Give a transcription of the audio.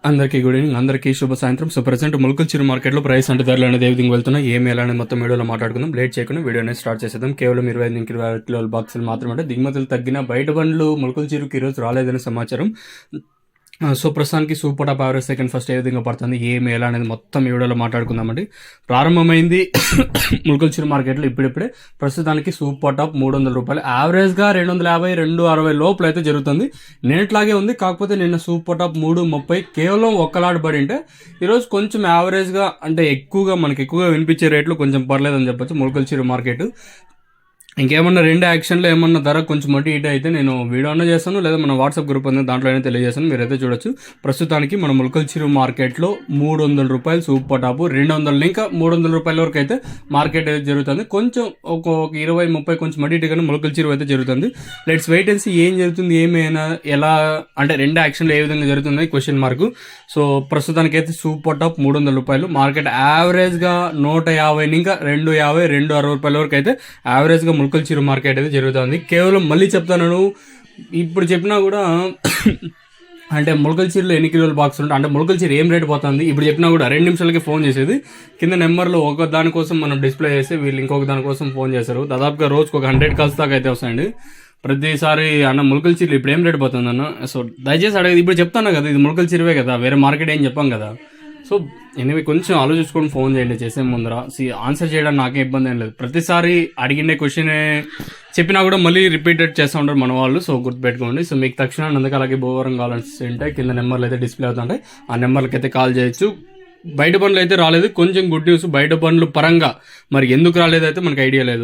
అందరికీ good evening, అందరికీ శుభ సాయంత్రం. సో ప్రెసెంట్ ములకల్చిరు మార్కెట్లో ప్రైస్ అంటే ధరలు అనేది ఏ విధంగా వెళ్తున్నాయి, ఏమి ఎలా అనేది మొత్తం వీడియోలో మాట్లాడుకుందాం. లేట్ చేయకుండా వీడియో అనేది స్టార్ట్ చేసేద్దాం. కేవలం 25 కిలోల బాక్సులు మాత్రమే అంటే దిగుమతులు తగ్గిన బయట బండ్లు ములకల్చిరుకి ఈరోజు రాలేదనే సమాచారం. సో ప్రస్తుతానికి super top average second first ఏ విధంగా పడుతుంది, ఏమి ఎలా అనేది మొత్తం ఈ వీడియోలో మాట్లాడుకుందామండి. ప్రారంభమైంది ములకల్చిరు మార్కెట్లో ఇప్పుడిప్పుడే. ప్రస్తుతానికి సూపర్ టాప్ 300 రూపాయలు, యావరేజ్గా 250, 260 లోపల అయితే జరుగుతుంది. నిన్నట్లాగే ఉంది, కాకపోతే నిన్న సూపర్ టాప్ 330 కేవలం ఒక్కలాట పడి ఉంటే ఈరోజు కొంచెం యావరేజ్గా అంటే మనకి ఎక్కువగా వినిపించే రేట్లు కొంచెం పర్లేదని చెప్పొచ్చు ములకల్చిరు మార్కెట్. ఇంకేమన్నా రెండు యాక్షన్లో ఏమన్నా ధర కొంచెం మట్టి ఇటు అయితే నేను వీడియో అన్న చేస్తాను, లేదా మన వాట్సాప్ గ్రూప్ ఉంది దాంట్లో అయినా తెలియజేస్తాను, మీరైతే చూడొచ్చు. ప్రస్తుతానికి మన ములకల్చిరు మార్కెట్లో 300 రూపాయలు సూపర్ టాప్, 200 ఇంకా 300 రూపాయల వరకు అయితే మార్కెట్ అయితే జరుగుతుంది. కొంచెం ఒక 20-30 కొంచెం మట్టి ఇటు కానీ ములకల్చిరు అయితే జరుగుతుంది. లెట్స్ వెయిట్ అండ్ సీ ఏం జరుగుతుంది, ఏమైనా ఎలా అంటే రెండు యాక్షన్లు ఏ విధంగా జరుగుతుంది క్వశ్చన్ మార్క్. సో ప్రస్తుతానికి అయితే సూపర్ టాప్ 300 రూపాయలు, మార్కెట్ యావరేజ్గా 150 ఇంకా 250, 260 రూపాయల వరకు అయితే యావరేజ్గా ములకల్చిరు మార్కెట్ అయితే జరుగుతుంది. కేవలం మళ్ళీ చెప్తాను, ఇప్పుడు చెప్పినా కూడా అంటే ములకల్చిరులో ఎన్ని కిలోల బాక్స్ ఉంటాయి అంటే ములకల్చిరు ఏం రేటు పోతుంది ఇప్పుడు చెప్పినా కూడా 2 నిమిషాలకి ఫోన్ చేసేది. కింద నెంబర్లో ఒక దానికోసం మనం డిస్ప్లే చేస్తే వీళ్ళు ఇంకొక దానికోసం ఫోన్ చేస్తారు. దాదాపుగా రోజుకు ఒక 100 కాల్స్ దాకా అయితే వస్తాయండి. ప్రతిసారి అన్న ములకల్చిరు ఇప్పుడు ఏం రేటు పోతుంది అన్న, సో దయచేసి అడగదు. ఇప్పుడు చెప్తాను కదా, ఇది ములకల్చిరువే కదా, వేరే మార్కెట్ ఏం చెప్పాం కదా. సో ఎనివే కొంచెం ఆలోచించుకొని ఫోన్ చేయండి చేసే ముందర. ఆన్సర్ చేయడానికి నాకే ఇబ్బంది ఏం లేదు. ప్రతిసారి అడిగిండే క్వశ్చన్ చెప్పినా కూడా మళ్ళీ రిపీటెడ్ చేస్తూ ఉంటారు మన వాళ్ళు. సో గుర్తుపెట్టుకోండి. సో మీకు తక్షణం అందుకే అలాగే భూవరం కావాలంటే కింద నెంబర్లు అయితే డిస్ప్లే అవుతుంటాయి, ఆ నెంబర్లకి అయితే కాల్ చేయొచ్చు. బయట పనులు అయితే రాలేదు, కొంచెం గుడ్ న్యూస్. బయట పనులు పరంగా మరి ఎందుకు రాలేదు అయితే మనకు ఐడియా లేదు.